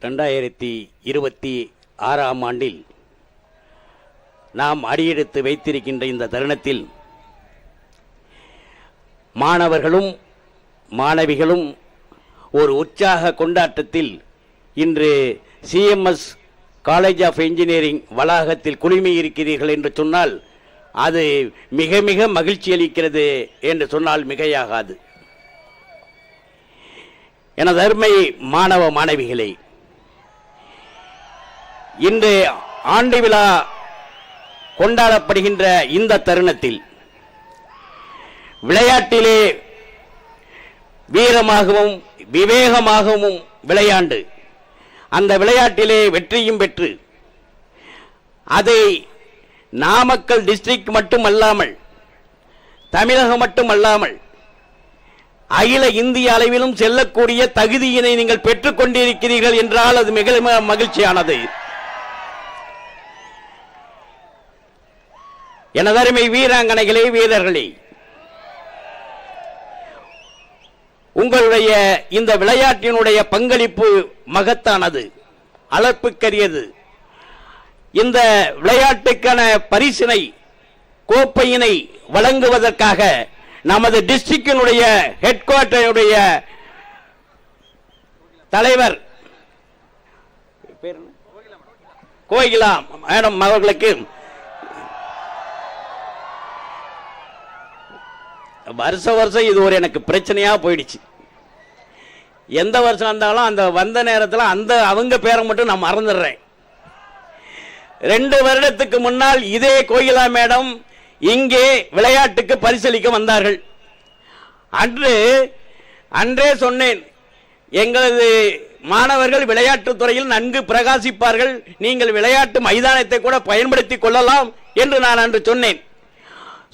2026ஆம் ஆண்டில் நாம் அடியெடுத்து வைத்திருக்கின்ற இந்த தருணத்தில் மாணவர்களும் மாணவிகளும் ஒரு உற்சாக கொண்டாட்டத்தில் இன்று CMS காலேஜ் ஆஃப் இன்ஜினியரிங் வளாகத்தில் குழுமி இருக்கிறீர்கள் என்று சொன்னால் அது மிக மிக மகிழ்ச்சி அளிக்கிறது என்று சொன்னால் மிகையாகாது. எனது அருமை மாணவ மாணவிகளே, இன்று ஆண்டு விழா கொண்டாடப்படுகின்ற இந்த தருணத்தில் விளையாட்டிலே வீரமாகவும் விவேகமாகவும் விளையாண்டு அந்த விளையாட்டிலே வெற்றியும் பெற்று அதை நாமக்கல் டிஸ்ட்ரிக்ட் மட்டுமல்லாமல் தமிழகம் மட்டுமல்லாமல் அகில இந்திய அளவிலும் செல்லக்கூடிய தகுதியினை நீங்கள் பெற்றுக் கொண்டிருக்கிறீர்கள் என்றால் அது மிக மகிழ்ச்சியானது. எனதருமை வீராங்கனைகளே, வீரர்களே, உங்களுடைய இந்த விளையாட்டினுடைய பங்களிப்பு மகத்தானது, அளப்புக்கரியது. இந்த விளையாட்டுக்கான பரிசினை கோப்பையினை வழங்குவதற்காக நமது டிஸ்ட்ரிக்டினுடைய ஹெட் குவார்ட்டருடைய தலைவர் கோகிலா மேடம் அவர்களுக்கு வருஷம் இது ஒரு எனக்கு பிரச்சனையா போயிடுச்சு. எந்த வருஷம் இருந்தாலும் அந்த வந்த நேரத்தில் அவங்க பேரை மட்டும் நான் மறந்துடுறேன். 2 வருடத்துக்கு முன்னால் இதே கோகிலா மேடம் இங்கே விளையாட்டுக்கு பரிசளிக்க வந்தார்கள். அன்றே சொன்னேன், எங்களது மாணவர்கள் விளையாட்டுத் துறையில் நன்கு பிரகாசிப்பார்கள், நீங்கள் விளையாட்டு மைதானத்தை கூட பயன்படுத்திக் கொள்ளலாம் என்று நான் அன்று சொன்னேன்.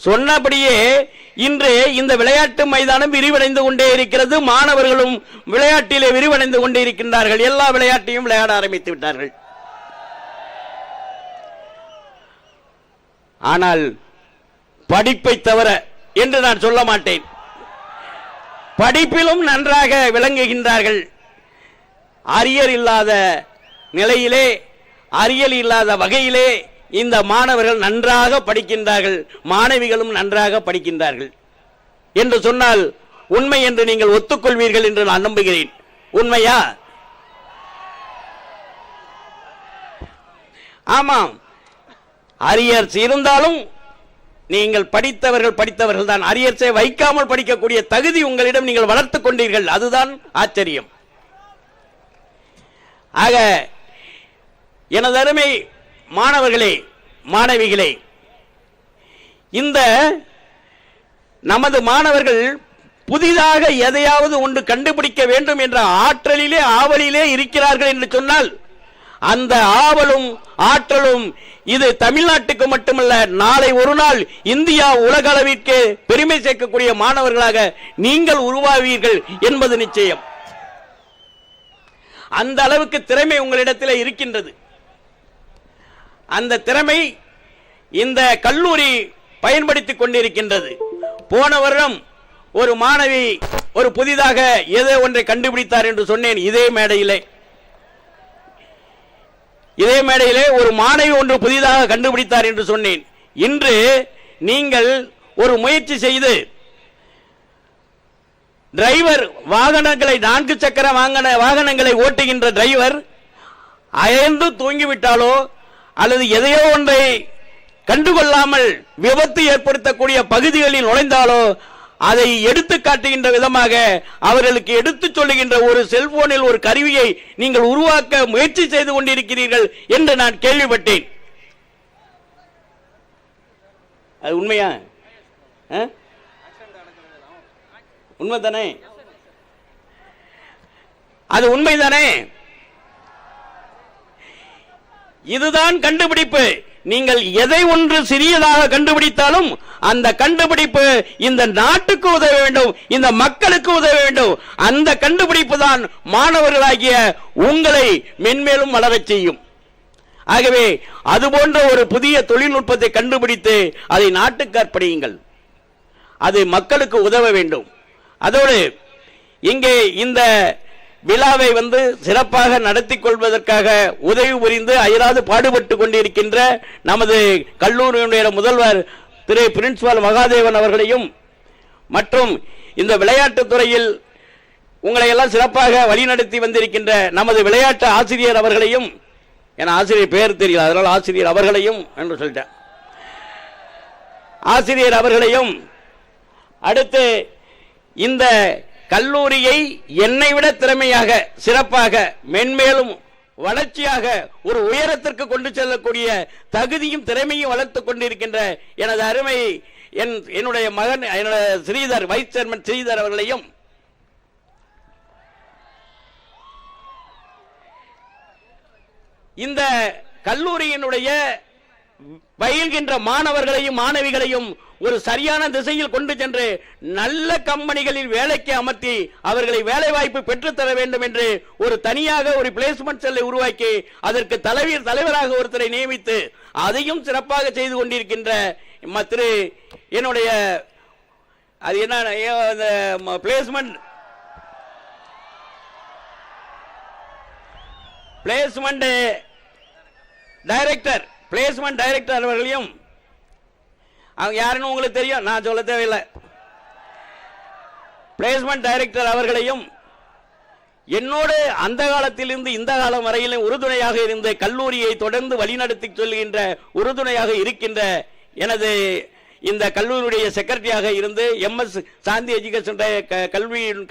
சொன்னபடியே இன்று இந்த விளையாட்டு மைதானம் விரிவடைந்து கொண்டே இருக்கிறது. மாணவர்களும் விளையாட்டிலே விரிவடைந்து கொண்டே இருக்கின்றார்கள். எல்லா விளையாட்டையும் விளையாட ஆரம்பித்து விட்டார்கள். ஆனால் படிப்பை தவிர என்று நான் சொல்ல மாட்டேன், படிப்பிலும் நன்றாக விளங்குகின்றார்கள். அரியர் இல்லாத நிலையிலே, அரியல் இல்லாத வகையிலே இந்த மாணவர்கள் நன்றாக படிக்கின்றார்கள், மாணவிகளும் நன்றாக படிக்கின்றார்கள் என்று சொன்னால் உண்மை என்று நீங்கள் ஒத்துக்கொள்வீர்கள் என்று நான் நம்புகிறேன். உண்மையா? ஆமாம், அரியர்ஸ் இருந்தாலும் நீங்கள் படித்தவர்கள் தான். அரியர்ஸை வைக்காமல் படிக்கக்கூடிய தகுதி உங்களிடம் நீங்கள் வளர்த்துக் கொண்டீர்கள், அதுதான் ஆச்சரியம். ஆக எனது அருமை மாணவர்களே, மாணவிகளே, இந்த நமது மாணவர்கள் புதிதாக எதையாவது ஒன்று கண்டுபிடிக்க வேண்டும் என்ற ஆற்றலிலே ஆவலிலே இருக்கிறார்கள் என்று சொன்னால் அந்த ஆவலும் ஆற்றலும் இது தமிழ்நாட்டுக்கு மட்டுமல்ல, நாளை ஒரு நாள் இந்தியா உலக அளவிற்கு பெருமை சேர்க்கக்கூடிய மாணவர்களாக நீங்கள் உருவாவீர்கள் என்பது நிச்சயம். அந்த அளவுக்கு திறமை உங்களிடத்தில் இருக்கின்றது. அந்த திறமை இந்த கல்லூரி பயன்படுத்திக் கொண்டிருக்கின்றது. போன வருடம் ஒரு மாணவி ஒரு புதிதாக ஏதோ ஒன்றை கண்டுபிடித்தார் என்று சொன்னேன். இதே மேடையிலே ஒரு மாணவி ஒன்று புதிதாக கண்டுபிடித்தார் என்று சொன்னேன். இன்று நீங்கள் ஒரு முயற்சி செய்து டிரைவர் வாகனங்களை 4 சக்கர வாகனங்களை ஓட்டுகின்ற டிரைவர் அயர்ந்து தூங்கிவிட்டாலோ அல்லது எதையோ ஒன்றை கண்டுகொள்ளாமல் விபத்து ஏற்படுத்தக்கூடிய பகுதிகளில் நுழைந்தாலோ அதை எடுத்து காட்டுகின்ற விதமாக அவர்களுக்கு எடுத்து சொல்லுகின்ற ஒரு செல்போனில் ஒரு கருவியை நீங்கள் உருவாக்க முயற்சி செய்து கொண்டிருக்கிறீர்கள் என்று நான் கேள்விப்பட்டேன். அது உண்மையா? உண்மைதானே? அது உண்மைதானே? இதுதான் கண்டுபிடிப்பு. நீங்கள் எதை ஒன்று சிறியதாக கண்டுபிடித்தாலும் அந்த கண்டுபிடிப்பு இந்த நாட்டுக்கு உதவ வேண்டும், இந்த மக்களுக்கு உதவ வேண்டும். அந்த கண்டுபிடிப்பு தான் மாணவர்களாகிய உங்களை மென்மேலும் வளரச் செய்யும். ஆகவே அதுபோன்ற ஒரு புதிய தொழில்நுட்பத்தை கண்டுபிடித்து அதை நாட்டுக்கு அர்ப்பணியுங்கள். அது மக்களுக்கு உதவ வேண்டும். அதோடு இங்கே இந்த விழாவை சிறப்பாக நடத்தி கொள்வதற்காக உதவி புரிந்து அயராது பாடுபட்டு கொண்டிருக்கின்ற நமது கல்லூரியினுடைய முதல்வர் திரு பிரின்சிபால் மகாதேவன் அவர்களையும் மற்றும் இந்த விளையாட்டுத் துறையில் உங்களை எல்லாம் சிறப்பாக வழிநடத்தி வந்திருக்கின்ற நமது விளையாட்டு ஆசிரியர் அவர்களையும், என ஆசிரியர் பெயர் தெரியல அதனால் ஆசிரியர் அவர்களையும் என்று சொல்லிட்டேன், ஆசிரியர் அவர்களையும், அடுத்து இந்த கல்லூரியை என்னை விட திறமையாக சிறப்பாக மென்மேலும் வளர்ச்சியாக ஒரு உயரத்திற்கு கொண்டு செல்லக்கூடிய தகுதியும் திறமையும் வளர்த்துக் கொண்டிருக்கின்ற எனது அருமை என்னுடைய மகன் ஸ்ரீதர், வைஸ் சேர்மன் ஸ்ரீதர் அவர்களையும், இந்த கல்லூரியினுடைய பயில்கின்ற மாணவர்களையும் மாணவிகளையும் ஒரு சரியான திசையில் கொண்டு சென்று நல்ல கம்பெனிகளில் வேலைக்கு அமர்த்தி அவர்களை வேலை வாய்ப்பு பெற்றுத்தர வேண்டும் என்று ஒரு தனியாக ஒரு பிளேஸ்மெண்ட் செல்லை உருவாக்கி அதற்கு தலைவராக ஒருத்தரை நியமித்து அதையும் சிறப்பாக செய்து கொண்டிருக்கின்ற திரு என்னுடைய அது என்ன பிளேஸ்மெண்ட் டைரக்டர் அவர்களையும், அவங்க யாருன்னு உங்களுக்கு தெரியும், நான் சொல்ல தேவையில்லை, பிளேஸ்மெண்ட் டைரக்டர் அவர்களையும் என்னோடு அந்த காலத்திலிருந்து இந்த காலம் வரையிலும் உறுதுணையாக இருந்த கல்லூரியை தொடர்ந்து வழிநடத்தி சொல்கின்ற உறுதுணையாக இருக்கின்ற எனது இந்த கல்லூரியுடைய செக்ரட்டரியாக இருந்து MS சாந்தி எஜுகேஷன்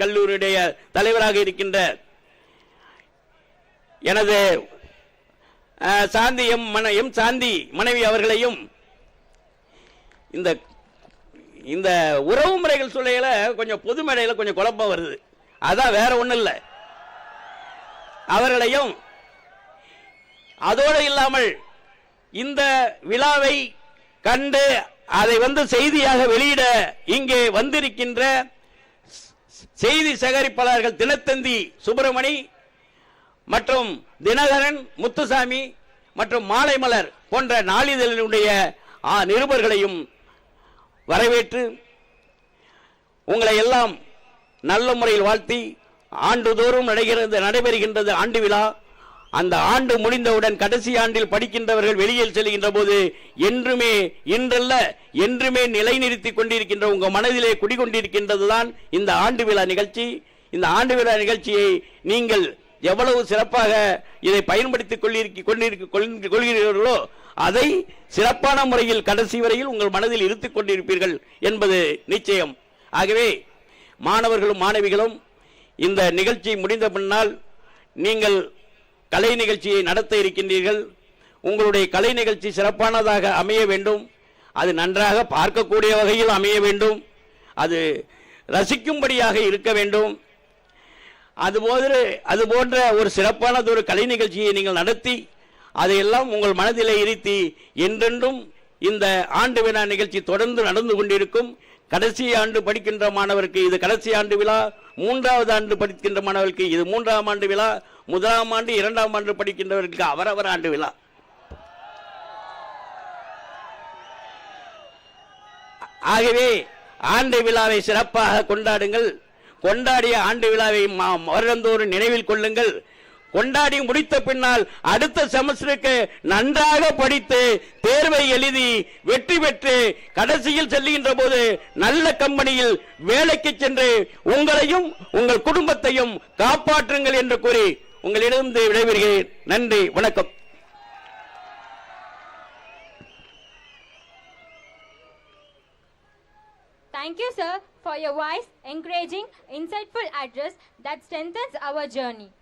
கல்லூரியுடைய தலைவராக இருக்கின்ற எனது சாந்தி சாந்தி மனைவி அவர்களையும், இந்த உறவு முறைகள் சொல்லையில கொஞ்சம் பொது மேடையில் கொஞ்சம் குழப்பம் வருது, அதான் வேற ஒண்ணும் இல்லை, அவர்களையும், அதோடு இல்லாமல் இந்த விழாவை கண்டு அதை செய்தியாக வெளியிட இங்கே வந்திருக்கின்ற செய்தி சேகரிப்பாளர்கள் தினத்தந்தி சுப்பிரமணி மற்றும் தினகரன், முத்துசாமி மற்றும் மாலை மலர் போன்ற நாளிதழினுடைய நிருபர்களையும் வரவேற்று உங்களை எல்லாம் நல்ல முறையில் வாழ்த்தி, ஆண்டுதோறும் நடைபெறுகின்றது ஆண்டு விழா. அந்த ஆண்டு முடிந்தவுடன் கடைசி ஆண்டில் படிக்கின்றவர்கள் வெளியில் செல்கின்ற போது என்றுமே இன்றல்ல என்றுமே நிலைநிறுத்தி கொண்டிருக்கின்ற உங்க மனதிலே குடிகொண்டிருக்கின்றதுதான் இந்த ஆண்டு விழா நிகழ்ச்சி. இந்த ஆண்டு விழா நிகழ்ச்சியை நீங்கள் எவ்வளவு சிறப்பாக இதை பயன்படுத்திக் கொள்கிறீர்களோ அதை சிறப்பான முறையில் கடைசி வரையில் உங்கள் மனதில் இருத்திக் கொண்டிருப்பீர்கள் என்பது நிச்சயம். ஆகவே மாணவர்களும் மாணவிகளும் இந்த நிகழ்ச்சி முடிந்த பின்னால் நீங்கள் கலை நிகழ்ச்சியை நடத்த இருக்கின்றீர்கள். உங்களுடைய கலை நிகழ்ச்சி சிறப்பானதாக அமைய வேண்டும், அது நன்றாக பார்க்கக்கூடிய வகையில் அமைய வேண்டும், அது ரசிக்கும்படியாக இருக்க வேண்டும். அது போன்ற ஒரு சிறப்பானது ஒரு கலை நிகழ்ச்சியை நீங்கள் நடத்தி அதையெல்லாம் உங்கள் மனதிலே இருத்தி என்றென்றும் இந்த ஆண்டு விழா நிகழ்ச்சி தொடர்ந்து நடந்து கொண்டிருக்கும். கடைசி ஆண்டு படிக்கின்ற மாணவருக்கு இது கடைசி ஆண்டு விழா, 3வது ஆண்டு படிக்கின்ற மாணவருக்கு இது 3ஆம் ஆண்டு விழா, 1ஆம் ஆண்டு 2ஆம் ஆண்டு படிக்கின்றவர்களுக்கு அவரவர் ஆண்டு விழா. ஆகவே ஆண்டு விழாவை சிறப்பாக கொண்டாடுங்கள். கொண்டாடிய ஆண்டு விழாவை வருடந்தோறும் நினைவில் கொள்ளுங்கள். கொண்டாடி முடித்த பின்னால் அடுத்த செமஸ்டருக்கு நன்றாக படித்து தேர்வை எழுதி வெற்றி பெற்று கடைசியில் செல்லுகின்ற போது நல்ல கம்பெனியில் வேலைக்கு சென்று உங்களையும் உங்கள் குடும்பத்தையும் காப்பாற்றுங்கள் என்று கூறி உங்களிடம் விடைபெறுகிறேன். நன்றி, வணக்கம். Thank you, sir, for your wise, encouraging, insightful address that strengthens our journey.